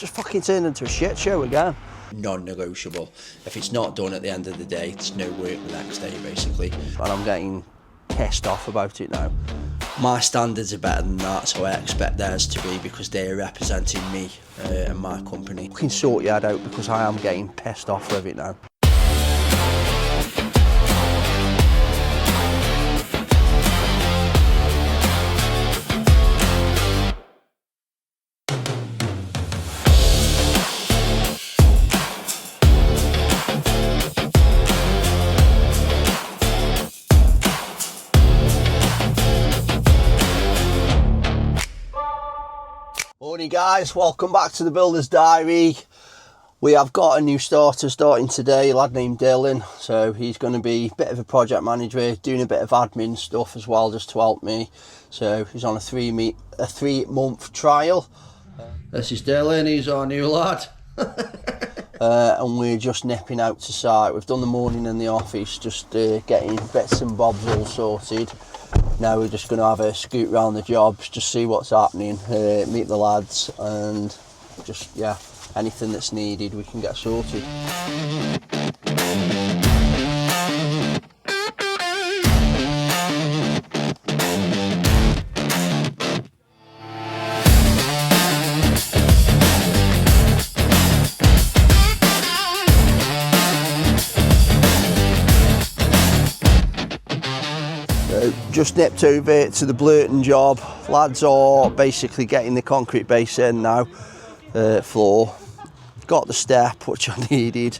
just fucking turned into a shit show again. Non-negotiable. If it's not done at the end of the day, it's no work the next day, basically. And I'm getting pissed off about it now. My standards are better than that, so I expect theirs to be, because they're representing me and my company. Fucking sort your head out, because I am getting pissed off with it now. Morning guys, welcome back to the Builder's Diary. We have got a new starter starting today, a lad named Dylan. So he's going to be a bit of a project manager, doing a bit of admin stuff as well, just to help me. So he's on a 3-month trial. This is Dylan, he's our new lad. And we're just nipping out to site. We've done the morning in the office, just getting bits and bobs all sorted. Now we're just going to have a scoot round the jobs, just see what's happening, meet the lads, and just, yeah, anything that's needed we can get sorted. Just nipped over to the Blurton job. Lads are basically getting the concrete base in now, floor. Got the step, which I needed.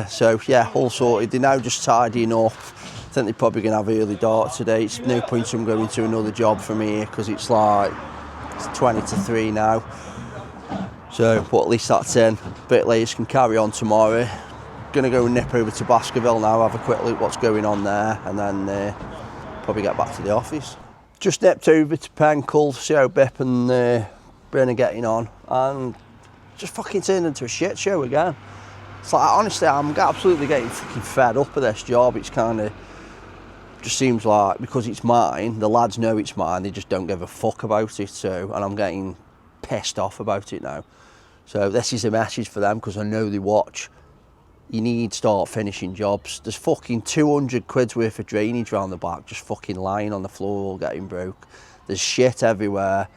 So yeah, all sorted. They're now just tidying up. I think they're probably going to have early dark today. It's no point in going to another job from here, because it's 20 to 3 now. So, but at least that's in. A bit later, can carry on tomorrow. Going to go and nip over to Baskerville now, have a quick look what's going on there, and then probably get back to the office. Just nipped over to Penkle, see how Bip and Bryn are getting on, and just fucking turned into a shit show again. It's like, honestly, I'm absolutely getting fucking fed up with this job. It's kind of, just seems like, because it's mine, the lads know it's mine, they just don't give a fuck about it, so, and I'm getting pissed off about it now. So this is a message for them, because I know they watch. You need to start finishing jobs. There's fucking 200 quid's worth of drainage around the back, just fucking lying on the floor, all getting broke. There's shit everywhere.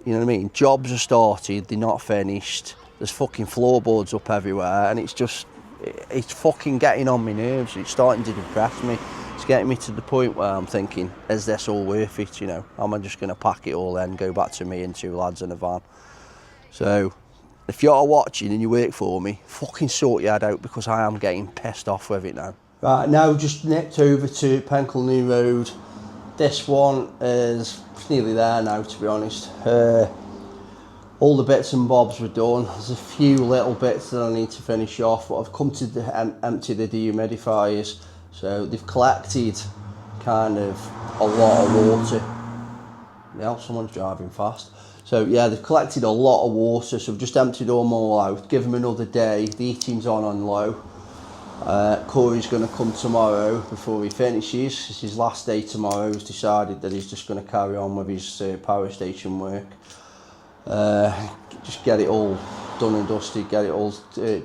You know what I mean? Jobs are started, they're not finished. There's fucking floorboards up everywhere, and it's fucking getting on my nerves. It's starting to depress me. It's getting me to the point where I'm thinking, is this all worth it, you know? Am I just going to pack it all in, go back to me and 2 lads in a van? So, if you're watching and you work for me, fucking sort your head out, because I am getting pissed off with it now. Right, now just nipped over to Penkle New Road. This one is nearly there now, to be honest. All the bits and bobs were done. There's a few little bits that I need to finish off, but I've come to empty the dehumidifiers. So they've collected kind of a lot of water. Yeah, someone's driving fast. So yeah, they've collected a lot of water, so I've just emptied them all out, give them another day. The heating's on low. Corey's going to come tomorrow before he finishes. It's his last day tomorrow. He's decided that he's just going to carry on with his power station work. Just get it all done and dusted, get it all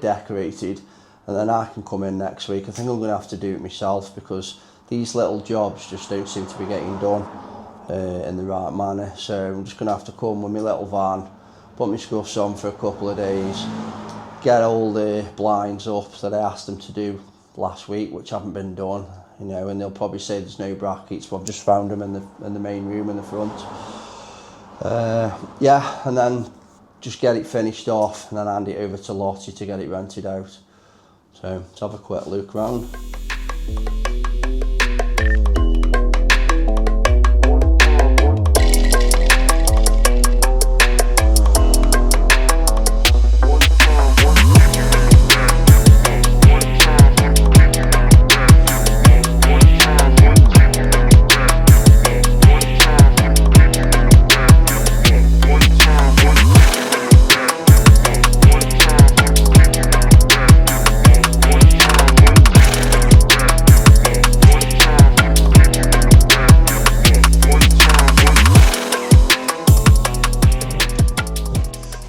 decorated, and then I can come in next week. I think I'm going to have to do it myself, because these little jobs just don't seem to be getting done in the right manner. So I'm just going to have to come with my little van, put my scuffs on for a couple of days, get all the blinds up that I asked them to do last week, which haven't been done, you know, and they'll probably say there's no brackets, but I've just found them in the main room in the front. Yeah, and then just get it finished off, and then hand it over to Lottie to get it rented out. So let's have a quick look around.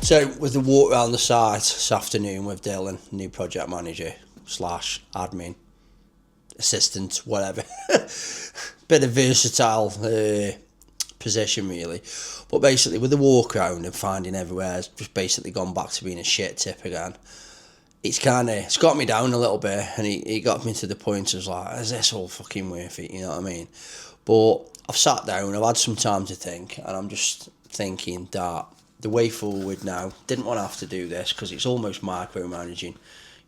So with the walk around the site this afternoon with Dylan, new project manager / admin, assistant, whatever. Bit of versatile position really. But basically with the walk around and finding everywhere, it's just basically gone back to being a shit tip again. It's got me down a little bit, and it got me to the point of like, is this all fucking worth it, you know what I mean? But I've sat down, I've had some time to think, and I'm just thinking that the way forward now, didn't want to have to do this because it's almost micromanaging.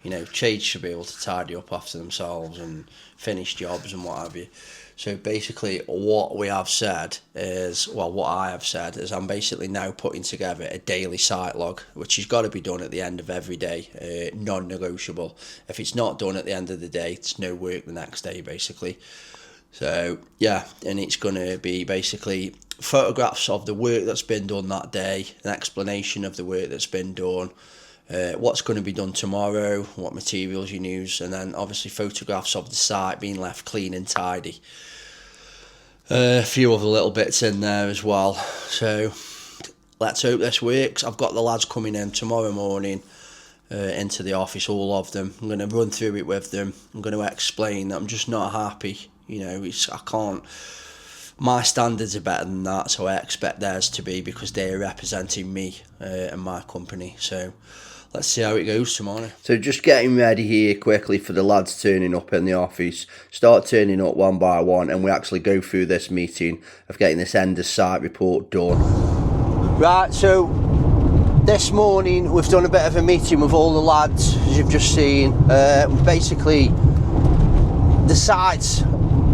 You know, trades should be able to tidy up after themselves and finish jobs and what have you. So basically what I have said is I'm basically now putting together a daily site log, which has got to be done at the end of every day, non-negotiable. If it's not done at the end of the day, it's no work the next day, basically. So, yeah, and it's going to be basically photographs of the work that's been done that day, an explanation of the work that's been done, what's going to be done tomorrow, what materials you use, and then obviously photographs of the site being left clean and tidy. A few other little bits in there as well. So let's hope this works. I've got the lads coming in tomorrow morning into the office, all of them. I'm going to run through it with them. I'm going to explain that I'm just not happy. You know, I can't. My standards are better than that, so I expect theirs to be, because they're representing me and my company. So let's see how it goes tomorrow. So just getting ready here quickly for the lads turning up in the office. Start turning up one by one, and we actually go through this meeting of getting this end of site report done. Right, so this morning we've done a bit of a meeting with all the lads, as you've just seen. Basically, the sites,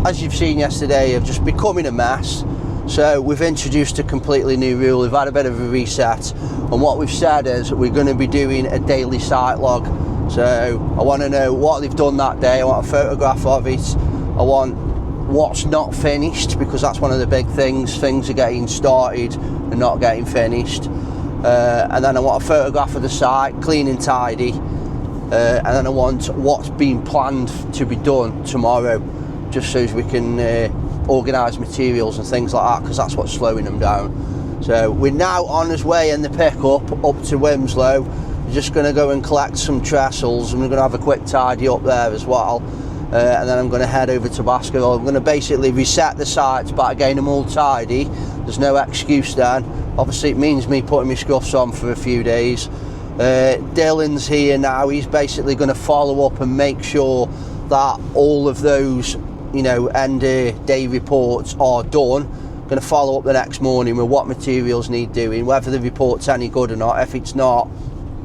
as you've seen yesterday, have just becoming a mess. So we've introduced a completely new rule. We've had a bit of a reset, and what we've said is we're going to be doing a daily site log. So I want to know what they've done that day. I want a photograph of it. I want what's not finished, because that's one of the big things. Things are getting started and not getting finished. And then I want a photograph of the site, clean and tidy. And then I want what's been planned to be done tomorrow, just so as we can organise materials and things like that, because that's what's slowing them down. So we're now on his way in the pickup up to Wimslow. We're just going to go and collect some trestles, and we're going to have a quick tidy up there as well. And then I'm going to head over to Baskerville. I'm going to basically reset the sites back, getting them all tidy. There's no excuse then. Obviously it means me putting my scuffs on for a few days. Dylan's here now. He's basically going to follow up and make sure that all of those, you know, end of day reports are done. Going to follow up the next morning with what materials need doing, whether the report's any good or not. If it's not,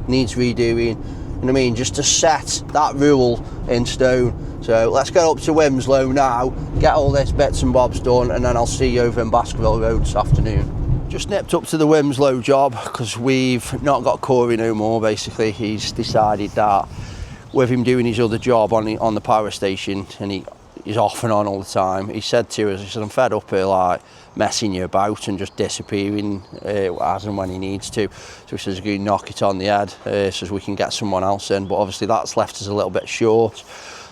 needs redoing. You know what I mean? Just to set that rule in stone. So let's get up to Wimslow now, get all this bits and bobs done, and then I'll see you over in Baskerville Road this afternoon. Just nipped up to the Wimslow job because we've not got Corey no more. Basically, he's decided that with him doing his other job on the power station, and he's off and on all the time, he said to us, he said, I'm fed up here like messing you about and just disappearing as and when he needs to. So he says, go knock it on the head so we can get someone else in. But obviously that's left us a little bit short.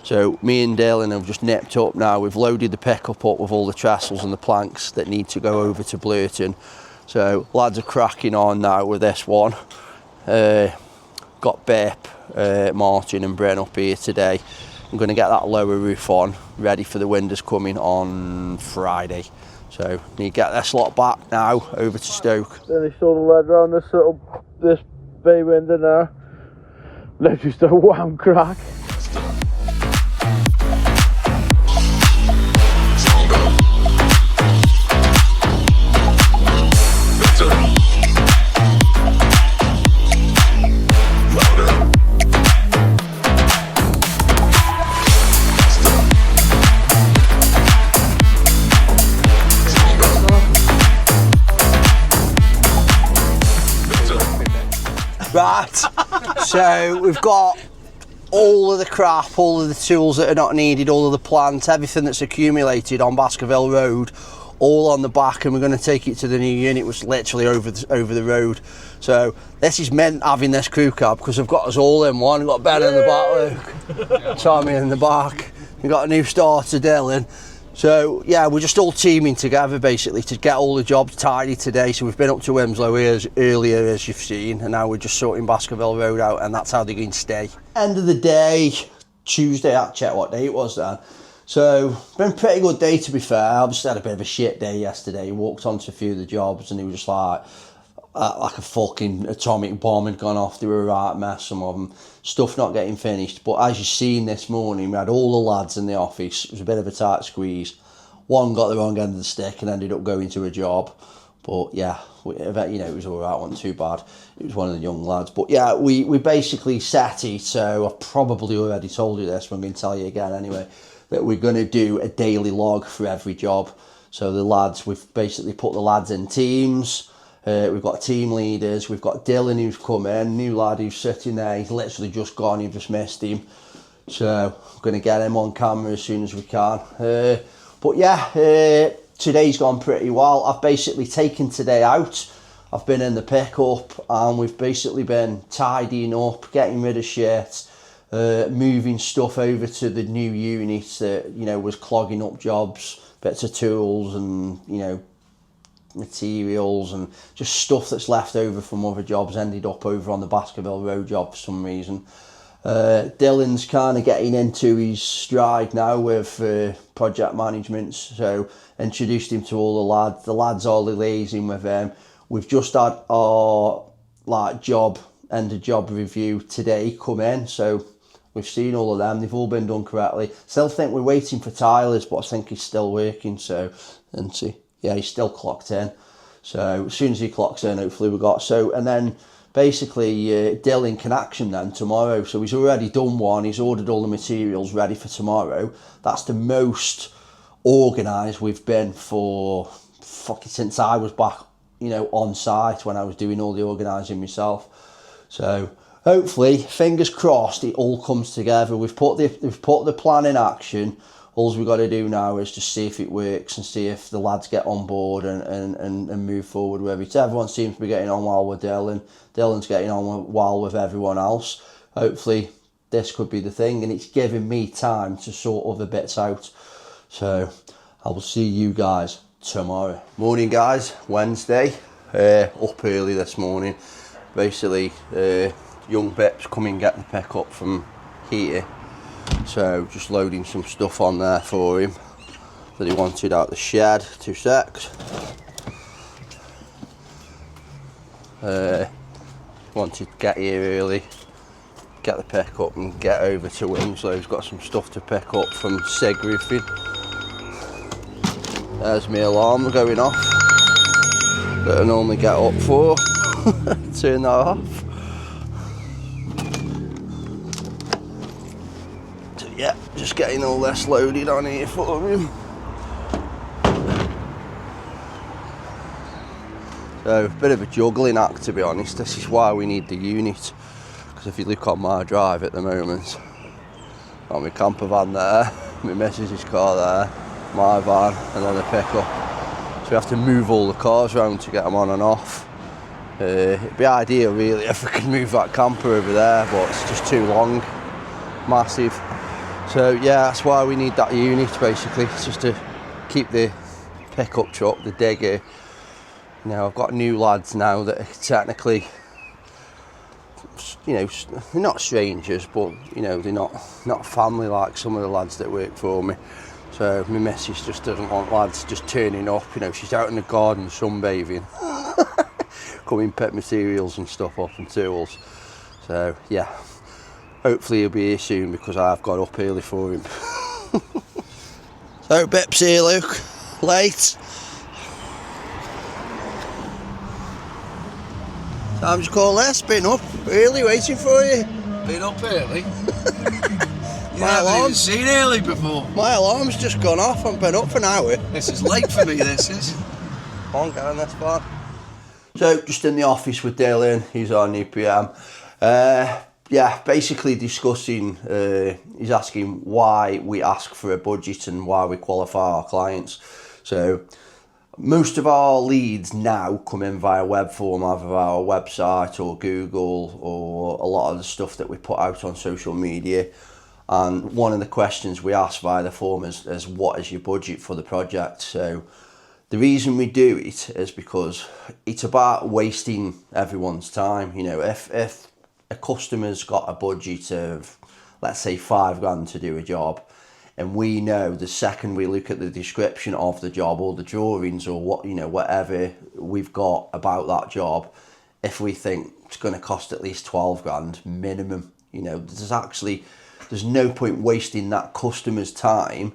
So me and Dylan have just nipped up now. We've loaded the pickup up with all the trestles and the planks that need to go over to Blurton. So lads are cracking on now with this one. Got Bip, Martin and Bryn up here today. I'm going to get that lower roof on, ready for the windows coming on Friday. So need to get this lot back now over to Stoke. Then he saw the lead around this bay window now. Let's just a wham crack. Right, so we've got all of the crap, all of the tools that are not needed, all of the plant, everything that's accumulated on Baskerville Road, all on the back, and we're going to take it to the new unit, which is literally over the road. So this is meant having this crew cab, because they've got us all in one. We've got Ben in the back, Luke, Tommy in the back. We've got a new starter, Dylan. So yeah, we're just all teaming together basically to get all the jobs tidy today. So we've been up to Winslow earlier, as you've seen, and now we're just sorting Baskerville Road out, and that's how they're going to stay. End of the day, Tuesday, I checked what day it was then. So been a pretty good day, to be fair. I obviously had a bit of a shit day yesterday. Walked onto a few of the jobs and it was just like a fucking atomic bomb had gone off. They were a right mess, some of them. Stuff not getting finished. But as you've seen this morning, we had all the lads in the office. It was a bit of a tight squeeze. One got the wrong end of the stick and ended up going to a job. But yeah, it was all right, wasn't too bad. It was one of the young lads. But yeah, we basically set it. So I've probably already told you this, but I'm going to tell you again anyway, that we're going to do a daily log for every job. So the lads, we've basically put the lads in teams. We've got team leaders. We've got Dylan who's come in, new lad who's sitting there. He's literally just gone. You've just missed him. So I'm going to get him on camera as soon as we can. But yeah, today's gone pretty well. I've basically taken today out. I've been in the pickup and we've basically been tidying up, getting rid of shit, moving stuff over to the new unit that, was clogging up jobs, bits of tools and, materials and just stuff that's left over from other jobs ended up over on the Baskerville Road job for some reason. Dylan's kind of getting into his stride now with project management, so introduced him to all the lads. The lads are liaising with him. We've just had our end of job review today come in, so we've seen all of them. They've all been done correctly. Still think we're waiting for Tyler's, but I think he's still working, so and see. Yeah, he's still clocked in. So as soon as he clocks in, hopefully we got. So, and then basically Dylan can action then tomorrow. So he's already done one. He's ordered all the materials ready for tomorrow. That's the most organised we've been for since I was back, on site when I was doing all the organising myself. So hopefully, fingers crossed, it all comes together. We've put the plan in action. All we've got to do now is just see if it works and see if the lads get on board and move forward with it. Everyone seems to be getting on well with Dylan. Dylan's getting on well with everyone else. Hopefully this could be the thing, and it's giving me time to sort other bits out. So I will see you guys tomorrow. Morning guys, Wednesday. Up early this morning. Basically, young Bips come and get the pickup from here. So just loading some stuff on there for him that he wanted out the shed. 2 secs. Wanted to get here early, get the pickup and get over to Winslow. He's got some stuff to pick up from Sig Roofing. There's my alarm going off that I normally get up for. Turn that off. Yeah, just getting all this loaded on here for him. So, a bit of a juggling act, to be honest. This is why we need the unit. Because if you look on my drive at the moment, got my camper van there, my missus' car there, my van, and then a pickup. So we have to move all the cars around to get them on and off. It'd be ideal, really, if we could move that camper over there, but it's just too long, massive. So yeah, that's why we need that unit basically. It's just to keep the pickup truck, the digger. I've got new lads now that are technically, they're not strangers, but they're not family like some of the lads that work for me. So my missus just doesn't want lads just turning up. She's out in the garden sunbathing, coming pick materials and stuff up and tools. So yeah. Hopefully he'll be here soon because I've got up early for him. So Bips here, Luke. Late. Time to call this. Been up early waiting for you. Been up early? My alarm's seen early before. My alarm's just gone off. I've been up for an hour. This is late for me, this is. Come on, get on this part. So just in the office with Dylan. He's our new PM. Yeah, basically discussing, he's asking why we ask for a budget and why we qualify our clients. So most of our leads now come in via web form, either our website or Google or a lot of the stuff that we put out on social media. And one of the questions we ask via the form is what is your budget for the project? So the reason we do it is because it's about wasting everyone's time. You know, if a customer's got a budget of, let's say, £5 to do a job, and we know the second we look at the description of the job or the drawings or what, you know, whatever we've got about that job, if we think it's going to cost at least £12 minimum, you know, there's no point wasting that customer's time,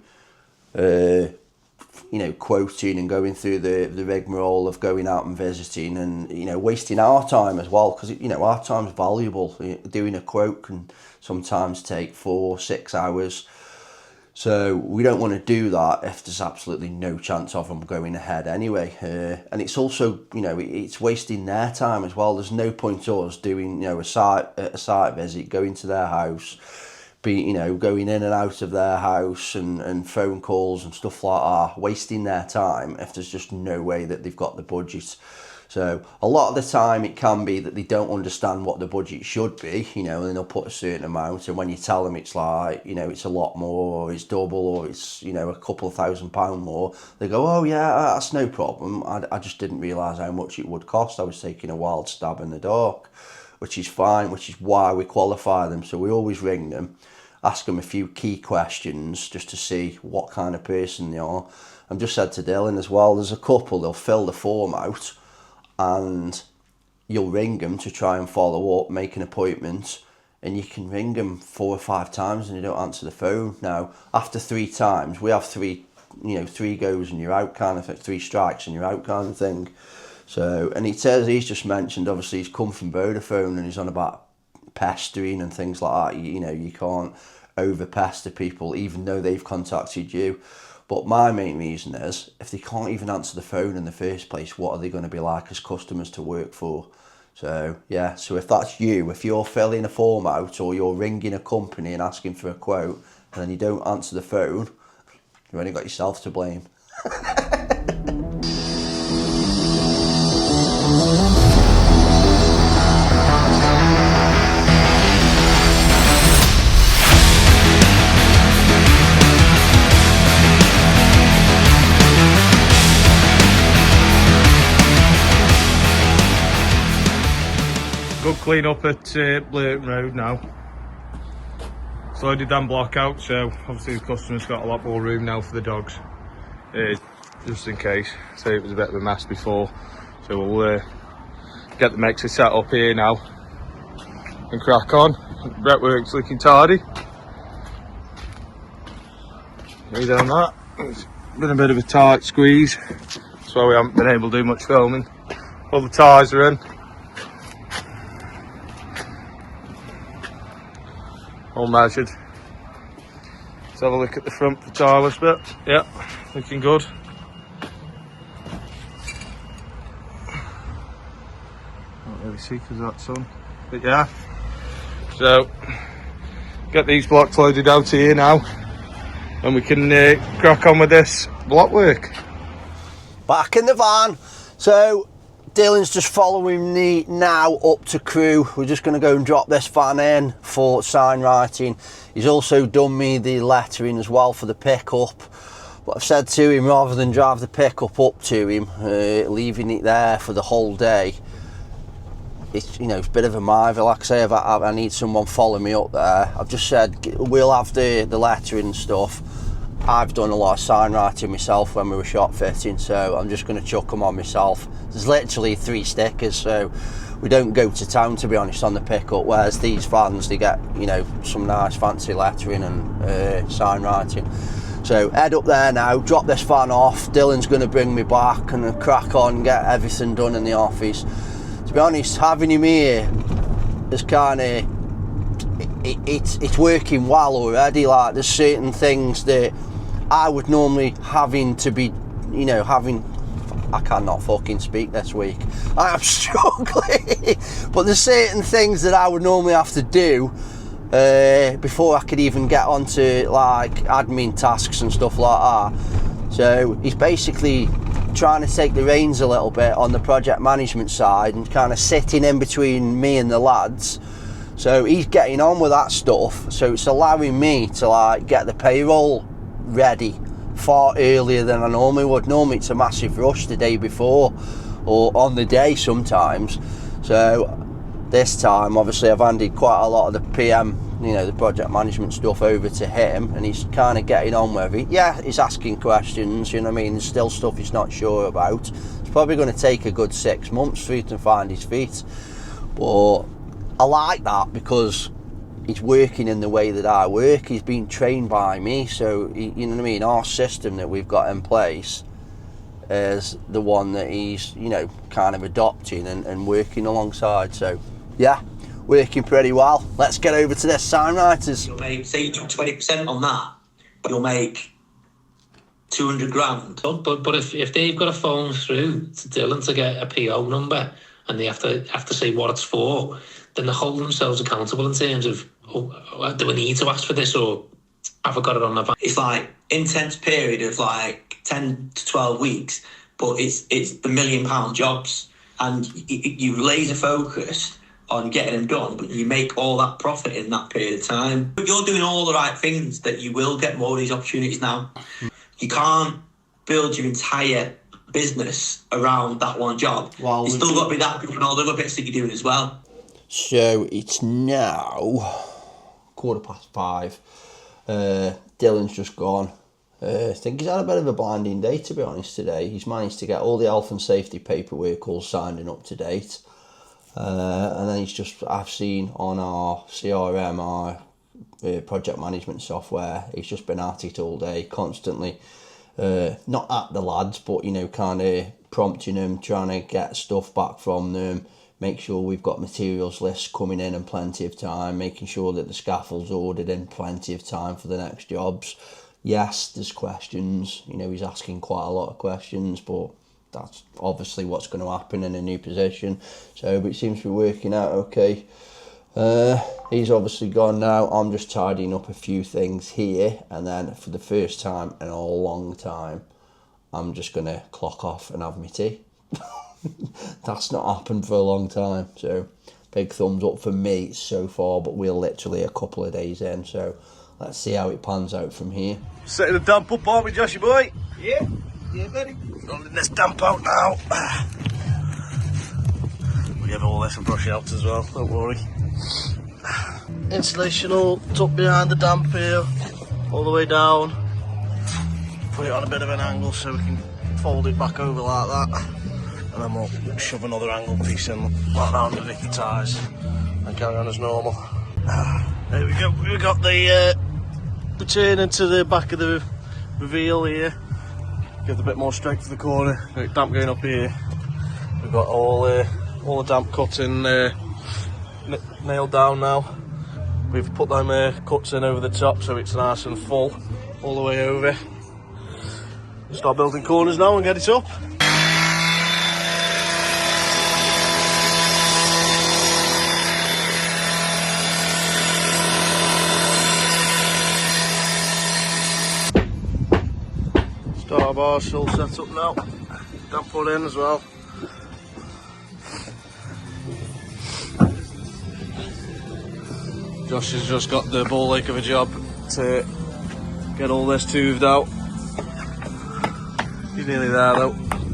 you know, quoting and going through the rigmarole of going out and visiting, and, you know, wasting our time as well, because, you know, our time's valuable. Doing a quote can sometimes take 4-6 hours. So we don't want to do that if there's absolutely no chance of them going ahead anyway. And it's also, you know, it's wasting their time as well. There's no point us doing, you know, a site visit, going to their house, you know, going in and out of their house and phone calls and stuff like that, wasting their time if there's just no way that they've got the budget. So a lot of the time it can be that they don't understand what the budget should be, you know, and they'll put a certain amount, and when you tell them it's like, you know, it's a lot more, or it's double, or it's, you know, a couple of £1,000 more, they go, oh yeah, that's no problem. I just didn't realise how much it would cost. I was taking a wild stab in the dark, which is fine, which is why we qualify them. So we always ring them, ask them a few key questions just to see what kind of person they are. I've just said to Dylan as well, there's a couple, they'll fill the form out and you'll ring them to try and follow up, make an appointment, and you can ring them 4 or 5 times and they don't answer the phone. Now, after 3 times, we have 3 goes and you're out kind of thing, 3 strikes and you're out kind of thing. So, and he says, he's just mentioned, obviously he's come from Vodafone and he's on about pestering and things like that. You know, you can't over pester people even though they've contacted you. But my main reason is, if they can't even answer the phone in the first place, what are they going to be like as customers to work for? So, yeah, so if that's you, if you're filling a form out or you're ringing a company and asking for a quote and then you don't answer the phone, you've only got yourself to blame. Good clean up at Blurton Road now. Slowly down block out, so obviously the customer's got a lot more room now for the dogs. Just in case, say it was a bit of a mess before. So we'll get the mixer set up here now and crack on. Brettwork's looking tidy. Read on that. It's been a bit of a tight squeeze, so we haven't been able to do much filming. All the tyres are in. All measured. Let's have a look at the front for tyreless bit. Yeah, looking good. Can't really see because of that sun. But yeah. So get these blocks loaded out here now and we can crack on with this block work. Back in the van. So Dylan's just following me now up to Crewe. We're just going to go and drop this van in for sign writing. He's also done me the lettering as well for the pickup. But I've said to him, rather than drive the pickup up to him, leaving it there for the whole day, it's, you know, it's a bit of a miver. Like I say, I need someone following me up there. I've just said we'll have the lettering and stuff. I've done a lot of sign writing myself when we were shop fitting, so I'm just going to chuck them on myself. There's literally 3 stickers, so we don't go to town, to be honest, on the pickup, whereas these vans, they get, you know, some nice fancy lettering and sign writing. So head up there now, drop this van off. Dylan's going to bring me back and crack on and get everything done in the office. To be honest, having him here is kind of, it's working well already. Like, there's certain things that I would normally having to be, you know, I cannot fucking speak this week. I am struggling. But there's certain things that I would normally have to do before I could even get onto like admin tasks and stuff like that. So he's basically trying to take the reins a little bit on the project management side and kind of sitting in between me and the lads, So he's getting on with that stuff, so it's allowing me to like get the payroll ready far earlier than I normally would. Normally it's a massive rush the day before or on the day sometimes. So this time obviously I've handed quite a lot of the PM, you know, the project management stuff over to him, and he's kind of getting on with it. Yeah, he's asking questions, you know what I mean, there's still stuff he's not sure about. It's probably going to take a good 6 months for him to find his feet, but I like that because he's working in the way that I work. He's being trained by me, so he, you know what I mean, our system that we've got in place is the one that he's, you know, kind of adopting and working alongside. So yeah, working pretty well. Let's get over to this, sign writers. You'll make, say you took 20% on that, but you'll make 200 grand. But if they've got to phone through to Dylan to get a PO number and they have to say what it's for, then they're holding themselves accountable in terms of, oh, do we need to ask for this, or have I got it on my van? It's like intense period of like 10 to 12 weeks, but it's the £1 million jobs, and you laser focused on getting them done, but you make all that profit in that period of time. But you're doing all the right things that you will get more of these opportunities now. You can't build your entire business around that one job. Well, it's still got to be that and all the other bits that you're doing as well. So it's now 5:15. Dylan's just gone. I think he's had a bit of a blinding day, to be honest, today. He's managed to get all the health and safety paperwork all signed and up to date. And then I've seen on our CRM, our project management software, he's just been at it all day, constantly, not at the lads, but, you know, kind of prompting them, trying to get stuff back from them, make sure we've got materials lists coming in plenty of time, making sure that the scaffold's ordered in plenty of time for the next jobs. Yes, there's questions, you know, he's asking quite a lot of questions, but that's obviously what's going to happen in a new position. So, but it seems to be working out okay. He's obviously gone now. I'm just tidying up a few things here, and then for the first time in a long time, I'm just going to clock off and have my tea. That's not happened for a long time, so big thumbs up for me so far, but we're literally a couple of days in, so let's see how it pans out from here. Setting the damp up, aren't we, Joshy boy? Yeah, buddy. Rolling this damp out now. We have all this and brush it out as well, don't worry. Insulation all tucked behind the damp here, all the way down. Put it on a bit of an angle so we can fold it back over like that. And then we'll shove another angle piece in like round the Vicky ties and carry on as normal. There we go. We've got the turn into the back of the reveal here. Give a bit more strength to the corner. Got damp going up here. We've got all the damp cutting nailed down now. We've put them cuts in over the top so it's nice and full all the way over. Start building corners now and get it up. Star bar still set up now. Damp put in as well. Josh has just got the ball ache of a job to get all this toothed out. He's nearly there though.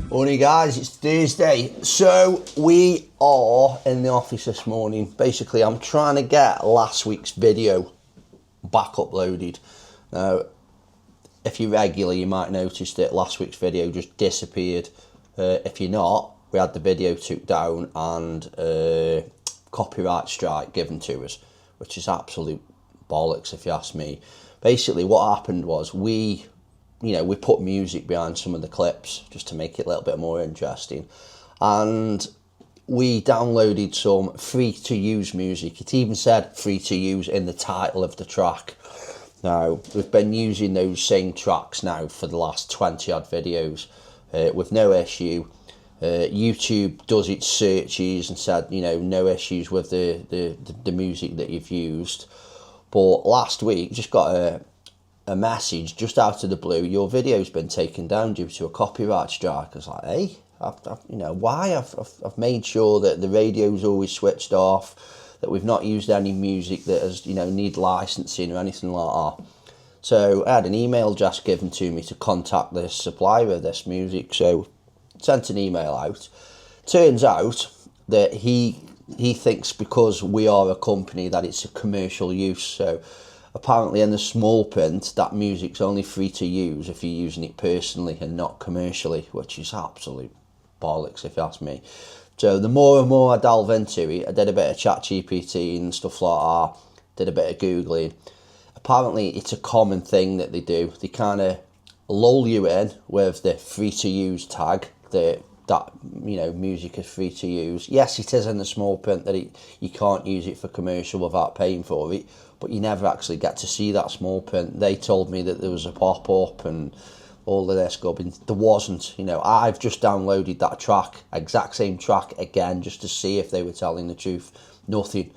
Morning guys, it's Thursday. So we are in the office this morning. Basically, I'm trying to get last week's video back uploaded. Now, if you're regular, you might notice that last week's video just disappeared. If you're not, we had the video took down and copyright strike given to us, which is absolute bollocks if you ask me. Basically, what happened was we put music behind some of the clips just to make it a little bit more interesting, and we downloaded some free to use music. It even said free to use in the title of the track. Now, we've been using those same tracks now for the last 20 odd videos with no issue. YouTube does its searches and said, no issues with the music that you've used. But last week, just got a message just out of the blue. Your video's been taken down due to a copyright strike. I was like, hey, why? I've made sure that the radio's always switched off. that we've not used any music that has, you know, need licensing or anything like that. So I had an email address given to me to contact the supplier of this music, so sent an email out. Turns out that he thinks because we are a company that it's a commercial use, so apparently in the small print that music's only free to use if you're using it personally and not commercially, which is absolute bollocks if you ask me. So the more and more I delve into it, I did a bit of ChatGPT and stuff like that, did a bit of Googling. Apparently it's a common thing that they do. They kind of lull you in with the free to use tag, that you know, music is free to use. Yes, it is in the small print that you can't use it for commercial without paying for it, but you never actually get to see that small print. They told me that there was a pop-up and all of this gubbins. There wasn't. You know, I've just downloaded that track, exact same track again, just to see if they were telling the truth. Nothing.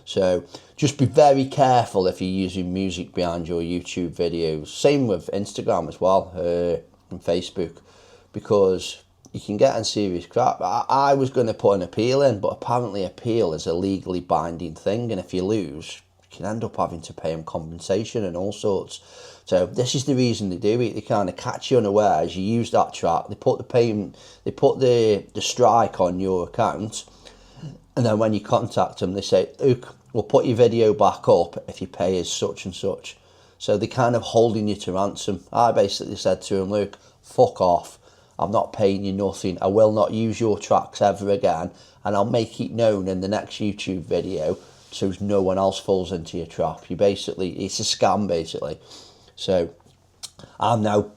So just be very careful if you're using music behind your YouTube videos. Same with Instagram as well, and Facebook, because you can get in serious crap. I was going to put an appeal in, but apparently appeal is a legally binding thing, and if you lose, you can end up having to pay them compensation and all sorts. So this is the reason they do it. They kind of catch you unawares. You use that track, they put the strike on your account, and then when you contact them, they say, look, we'll put your video back up if you pay us such and such. So they're kind of holding you to ransom. I basically said to them, look, fuck off. I'm not paying you nothing. I will not use your tracks ever again, and I'll make it known in the next YouTube video so no one else falls into your trap. It's a scam basically. So I'm now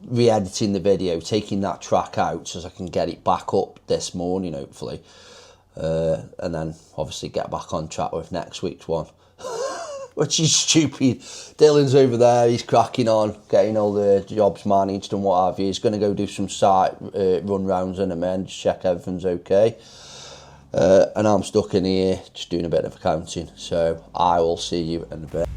re-editing the video, taking that track out so I can get it back up this morning hopefully, and then obviously get back on track with next week's one. Which is stupid. Dylan's over there, he's cracking on, getting all the jobs managed and what have you. He's going to go do some site run rounds in a minute, just check everything's okay. And I'm stuck in here, just doing a bit of accounting. So I will see you in a bit.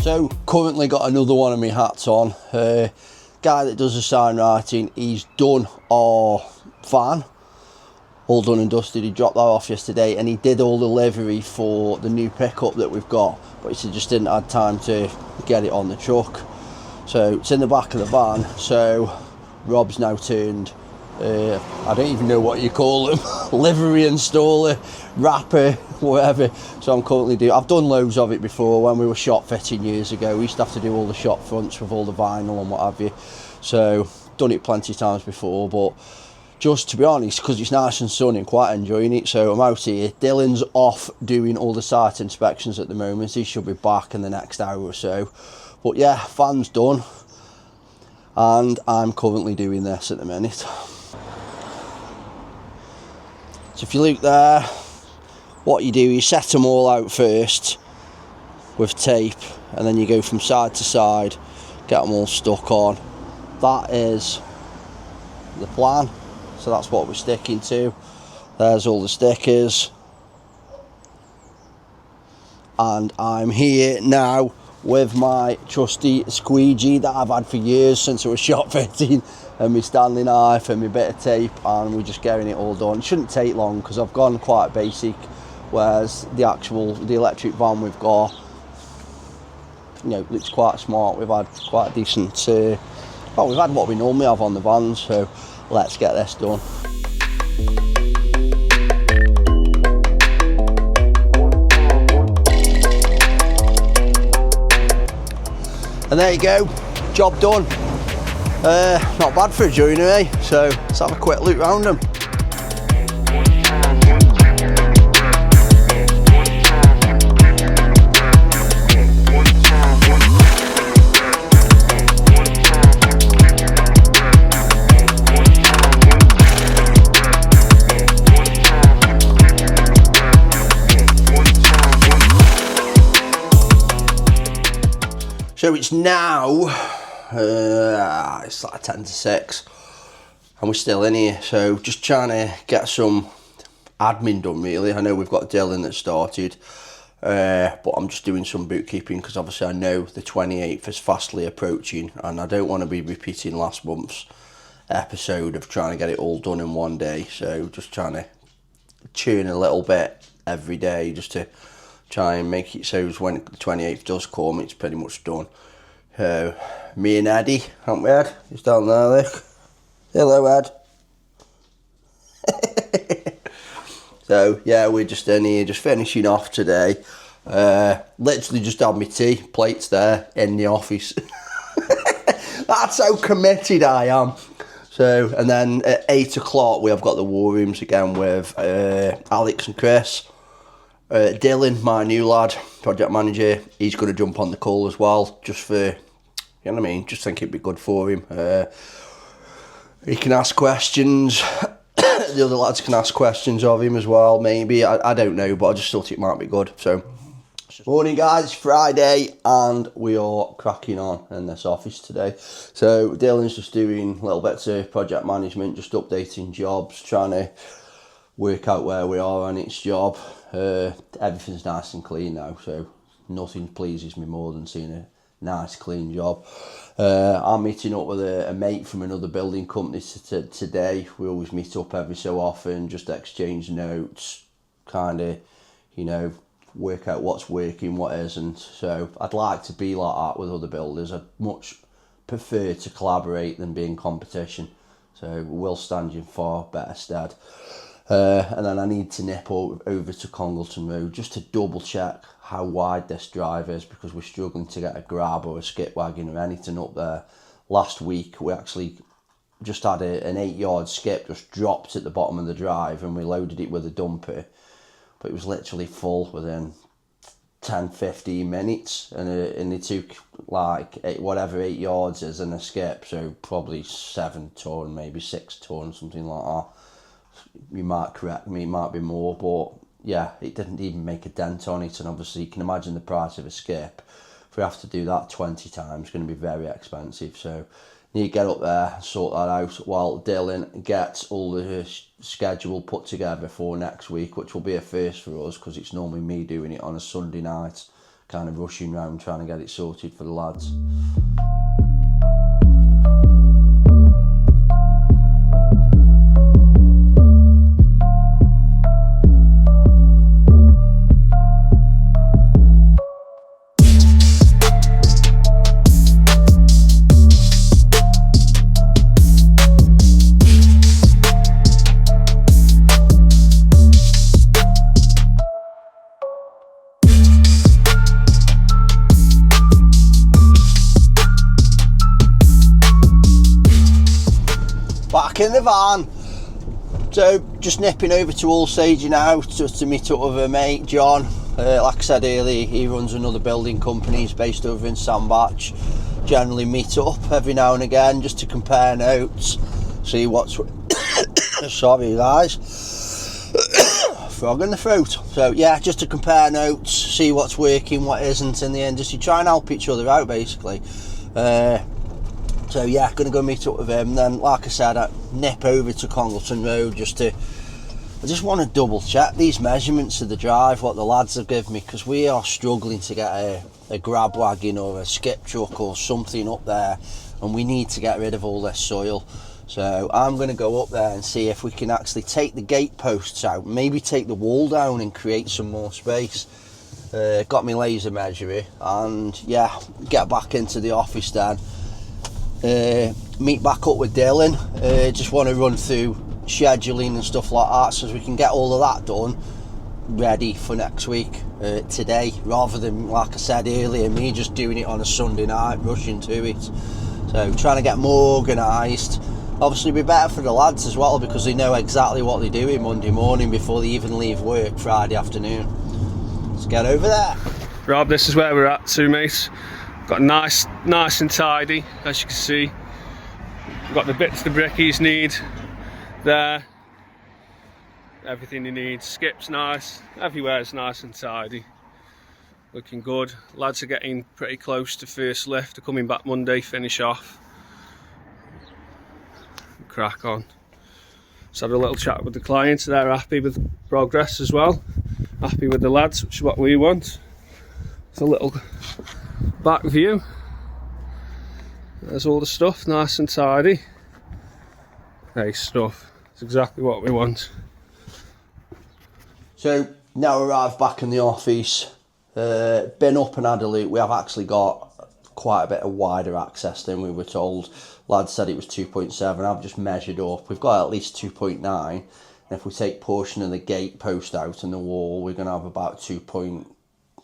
So currently got another one of my hats on. Guy that does the sign writing, he's done our van, all done and dusted. He dropped that off yesterday, and he did all the livery for the new pickup that we've got, but he said just didn't have time to get it on the truck. So it's in the back of the van. So Rob's now turned, I don't even know what you call them, livery installer, wrapper, whatever. So I'm currently I've done loads of it before when we were shop fitting years ago. We used to have to do all the shop fronts with all the vinyl and what have you. So done it plenty of times before, but just to be honest, because it's nice and sunny, I'm quite enjoying it. So I'm out here. Dylan's off doing all the site inspections at the moment. He should be back in the next hour or so. But yeah, van's done, and I'm currently doing this at the minute. So if you look there, what you do, you set them all out first with tape, and then you go from side to side, get them all stuck on. That is the plan, so that's what we're sticking to. There's all the stickers, and I'm here now with my trusty squeegee that I've had for years since I was shop fitting, and my Stanley knife and my bit of tape, and we're just getting it all done. It shouldn't take long because I've gone quite basic, whereas the electric van we've got, you know, looks quite smart. We've had quite a decent, well, we've had what we normally have on the vans, so let's get this done. And there you go, job done. Not bad for a joiner, eh? So let's have a quick look round them. So it's now, it's like 10 to 6 and we're still in here. So just trying to get some admin done really. I know we've got Dylan that started, but I'm just doing some bookkeeping because obviously I know the 28th is fastly approaching and I don't want to be repeating last month's episode of trying to get it all done in one day. So just trying to churn a little bit every day just to try and make it so when the 28th does come, it's pretty much done. Me and Eddie, haven't we, Ed? He's down there, look. Hello, Ed. So yeah, we're just in here, just finishing off today. Literally just had my tea, plates there in the office. That's how committed I am. So, and then at 8 o'clock we have got the war rooms again with Alex and Chris. Dylan, my new lad, project manager, he's going to jump on the call as well, just for, you know what I mean, just think it'd be good for him. He can ask questions. The other lads can ask questions of him as well, maybe. I don't know, but I just thought it might be good. So, morning guys, it's Friday and we are cracking on in this office today. So Dylan's just doing little bits of project management, just updating jobs, trying to work out where we are on each job. Everything's nice and clean now, so nothing pleases me more than seeing a nice clean job. I'm meeting up with a mate from another building company today. We always meet up every so often, just exchange notes, kind of, you know, work out what's working, what isn't. So I'd like to be like that with other builders. I'd much prefer to collaborate than be in competition. So we'll stand in far better stead. And then I need to nip over to Congleton Road just to double check how wide this drive is, because we're struggling to get a grab or a skip wagon or anything up there. Last week we actually just had an 8-yard skip just dropped at the bottom of the drive and we loaded it with a dumper, but it was literally full within 10-15 minutes and it took like 8 yards is in a skip, so probably 7 ton, maybe 6 ton, something like that. You might correct me, it might be more, but yeah, it didn't even make a dent on it. And obviously you can imagine the price of a skip. If we have to do that 20 times, it's going to be very expensive. So need to get up there and sort that out while Dylan gets all the schedule put together for next week, which will be a first for us because it's normally me doing it on a Sunday night, kind of rushing around trying to get it sorted for the lads. Back in the van. So just nipping over to Allsage now to meet up with a mate, John. Like I said earlier, he runs another building company. He's based over in Sandbach. Generally meet up every now and again just to compare notes, see what's sorry guys, frog in the throat. So yeah, just to compare notes, see what's working, what isn't in the industry, try and help each other out basically. So yeah, gonna go meet up with him. Then, like I said, I nip over to Congleton Road I just want to double check these measurements of the drive, what the lads have given me, because we are struggling to get a grab wagon or a skip truck or something up there, and we need to get rid of all this soil. So I'm gonna go up there and see if we can actually take the gate posts out, maybe take the wall down and create some more space. Got my laser measurer, and yeah, get back into the office then. Meet back up with Dylan. Just want to run through scheduling and stuff like that so we can get all of that done ready for next week today, rather than, like I said earlier, me just doing it on a Sunday night, rushing to it. So trying to get more organised. Obviously it'd be better for the lads as well because they know exactly what they're doing Monday morning before they even leave work Friday afternoon. Let's get over there. Rob, this is where we're at too, mate. Got nice and tidy, as you can see. We've got the bits the brickies need there. Everything he needs. Skip's nice. Everywhere's nice and tidy. looking good. Lads are getting pretty close to first lift. They're coming back Monday, finish off, crack on. Just had a little chat with the clients. They're happy with progress as well, happy with the lads, which is what we want. It's a little back view. There's all the stuff, nice and tidy. Nice stuff. It's exactly what we want. So now arrived back in the office, been up and had a look. We have actually got quite a bit of wider access than we were told. Lads said it was 2.7. I've just measured up. We've got at least 2.9. And if we take portion of the gate post out and the wall, we're going to have about 3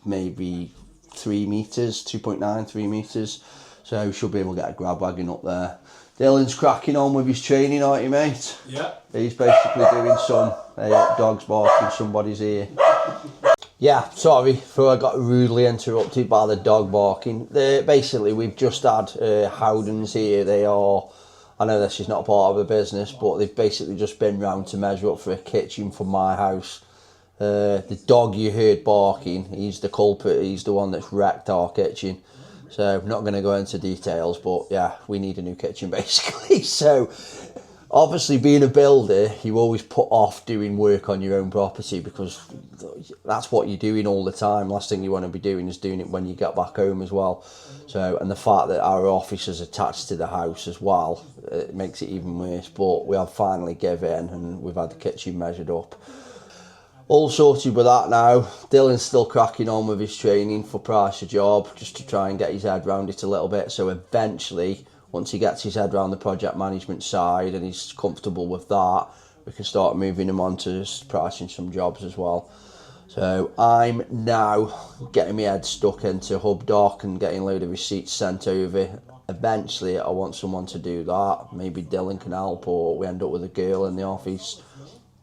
meters, 2.9, 3 meters. So we should be able to get a grab wagon up there. Dylan's cracking on with his training, aren't you, mate? Yeah. He's basically doing some dogs barking somebody's ear. Yeah, sorry for I got rudely interrupted by the dog barking. Basically, we've just had Howdens here. They are, I know this is not part of the business, but they've basically just been round to measure up for a kitchen for my house. The dog you heard barking, he's the culprit. He's the one that's wrecked our kitchen. So I'm not going to go into details, but yeah, we need a new kitchen basically. So obviously being a builder, you always put off doing work on your own property because that's what you're doing all the time. Last thing you want to be doing is doing it when you get back home as well. So, and the fact that our office is attached to the house as well, it makes it even worse. But we have finally given in and we've had the kitchen measured up. All sorted with that now. Dylan's still cracking on with his training for price of job, just to try and get his head around it a little bit. So eventually, once he gets his head around the project management side and he's comfortable with that, we can start moving him on to pricing some jobs as well. So I'm now getting my head stuck into HubDoc and getting a load of receipts sent over. Eventually, I want someone to do that. Maybe Dylan can help, or we end up with a girl in the office.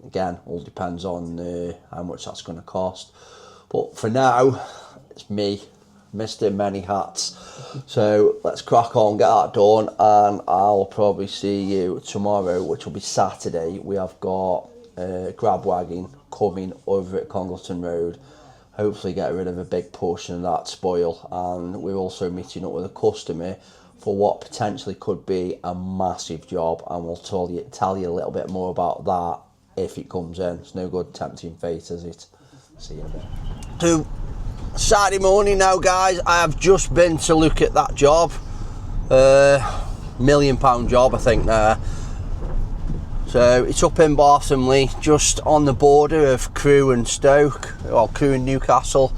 Again, all depends on how much that's going to cost. But for now, it's me, Mr. Many Hats. So let's crack on, get that done, and I'll probably see you tomorrow, which will be Saturday. We have got a grab wagon coming over at Congleton Road. Hopefully get rid of a big portion of that spoil. And we're also meeting up with a customer for what potentially could be a massive job. And we'll tell you a little bit more about that if it comes in. It's no good tempting fate, is it? See you in a bit. So, Saturday morning now, guys. I have just been to look at that job. £1 million job, I think, there. So, it's up in Barthomley, just on the border of Crewe and Stoke, or Crewe and Newcastle.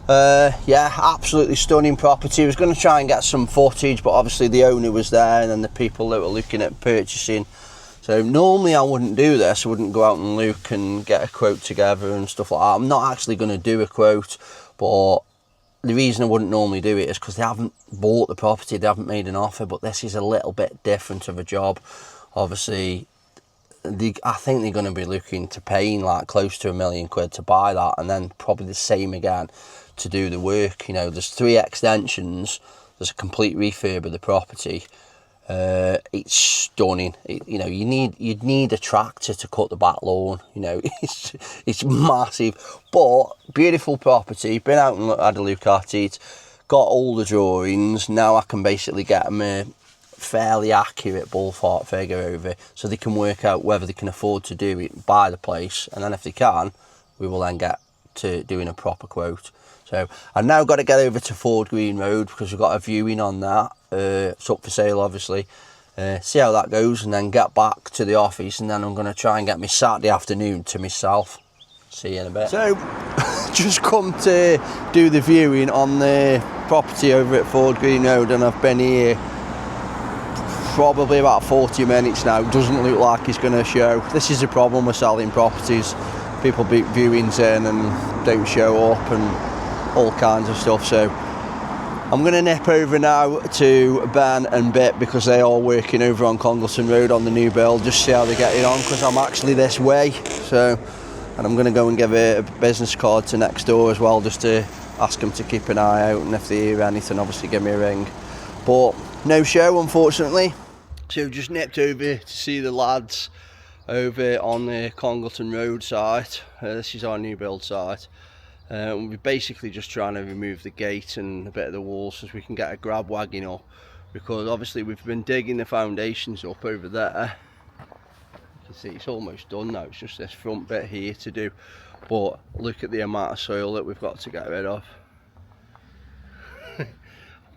Yeah, absolutely stunning property. I was going to try and get some footage, but obviously the owner was there and then the people that were looking at purchasing. So normally I wouldn't do this. I wouldn't go out and look and get a quote together and stuff like that. I'm not actually going to do a quote, but the reason I wouldn't normally do it is because they haven't bought the property, they haven't made an offer, but this is a little bit different of a job. Obviously, I think they're going to be looking to paying like close to £1 million to buy that, and then probably the same again to do the work. You know, there's 3 extensions, there's a complete refurb of the property. It's stunning. You know, you'd need a tractor to cut the back lawn. You know, it's massive, but beautiful property. Been out and had a look at it. Got all the drawings. Now I can basically get them a fairly accurate ballpark figure over, so they can work out whether they can afford to do it, buy the place, and then if they can, we will then get to doing a proper quote. So I've now got to get over to Ford Green Road because we've got a viewing on that. It's up for sale, obviously. See how that goes, and then get back to the office, and then I'm going to try and get my Saturday afternoon to myself. See you in a bit. So, just come to do the viewing on the property over at Ford Green Road, and I've been here probably about 40 minutes now. Doesn't look like it's going to show. This is the problem with selling properties. People book viewings in and don't show up and all kinds of stuff. So I'm going to nip over now to Ben and Bit because they are working over on Congleton Road on the new build, just see how they're getting on, because I'm actually this way. So, and I'm going to go and give a business card to next door as well, just to ask them to keep an eye out, and if they hear anything, obviously give me a ring. But no show, unfortunately. So just nipped over to see the lads over on the Congleton Road site. This is our new build site. We're basically just trying to remove the gate and a bit of the wall so we can get a grab wagon up, because obviously we've been digging the foundations up over there. You can see it's almost done now, it's just this front bit here to do, but look at the amount of soil that we've got to get rid of.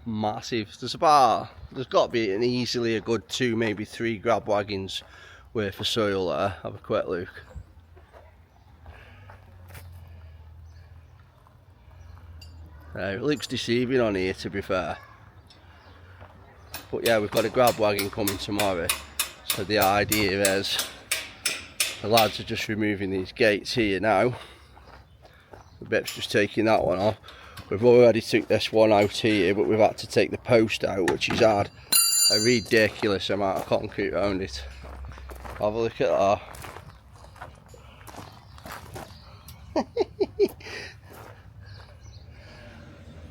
Massive. There's got to be easily a good 2, maybe 3 grab wagons worth of soil there. Have a quick look. It looks deceiving on here, to be fair, but yeah, we've got a grab wagon coming tomorrow, so the idea is the lads are just removing these gates here now. The bit's just taking that one off. We've already took this one out here, but we've had to take the post out, which has had a ridiculous amount of concrete around it. Have a look at that.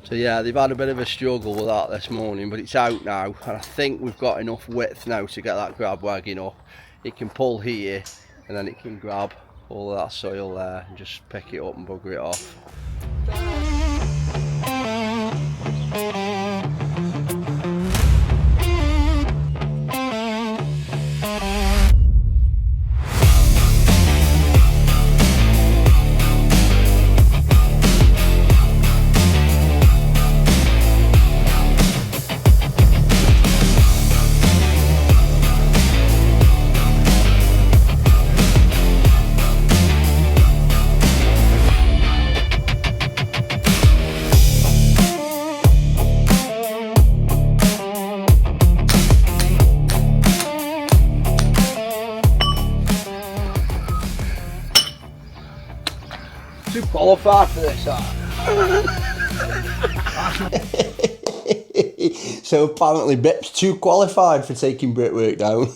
So yeah, they've had a bit of a struggle with that this morning, but it's out now, and I think we've got enough width now to get that grab wagon up. It can pull here, and then it can grab all of that soil there and just pick it up and bugger it off. Too qualified for this, So apparently Bip's too qualified for taking brickwork down.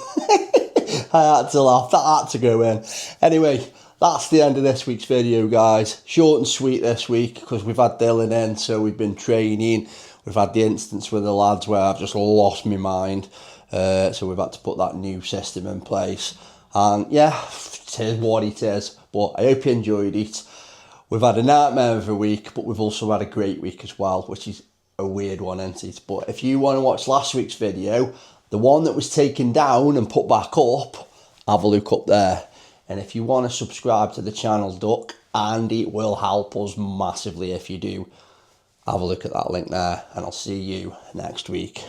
I had to laugh, that had to go in. Anyway, that's the end of this week's video, guys. Short and sweet this week, because we've had Dylan in, so we've been training. We've had the instance with the lads where I've just lost my mind. So we've had to put that new system in place. And yeah, it is what it is. But I hope you enjoyed it. We've had a nightmare of a week, but we've also had a great week as well, which is a weird one, isn't it? But if you want to watch last week's video, the one that was taken down and put back up, have a look up there. And if you want to subscribe to the channel, Duck, and it will help us massively if you do, have a look at that link there, and I'll see you next week.